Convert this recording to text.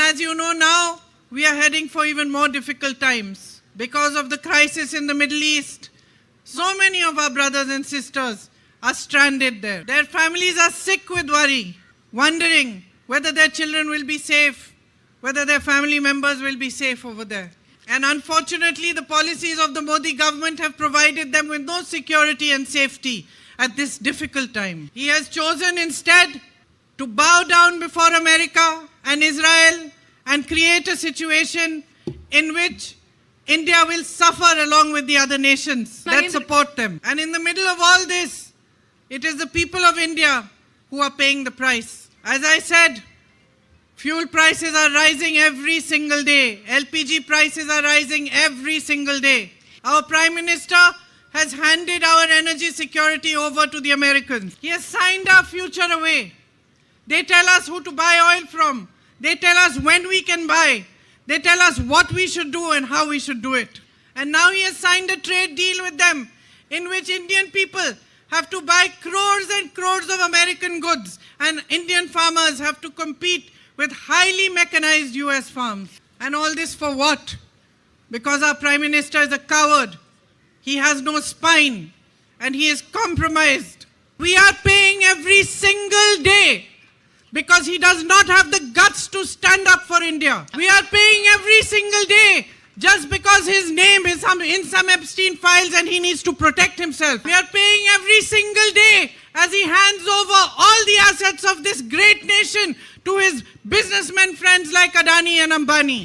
as you know now, we are heading for even more difficult times. Because of the crisis in the Middle East, so many of our brothers and sisters are stranded there. Their families are sick with worry, wondering whether their children will be safe, whether their family members will be safe over there. And unfortunately, the policies of the Modi government have provided them with no security and safety at this difficult time. He has chosen instead to bow down before America and Israel and create a situation in which India will suffer along with the other nations that support them. And in the middle of all this, it is the people of India who are paying the price. As I said, fuel prices are rising every single day. LPG prices are rising every single day. Our Prime Minister has handed our energy security over to the Americans. He has signed our future away. They tell us who to buy oil from. They tell us when we can buy. They tell us what we should do and how we should do it. And now he has signed a trade deal with them in which Indian people have to buy crores and crores of American goods, and Indian farmers have to compete with highly mechanized US farms. And all this for what? Because our Prime Minister is a coward. He has no spine and he is compromised. We are paying every single day because he does not have the guts to stand up for India. We are paying every single day just because his name is in some Epstein files and he needs to protect himself. We are paying every single day as he hands over all the assets of this great nation to his businessmen friends like Adani and Ambani.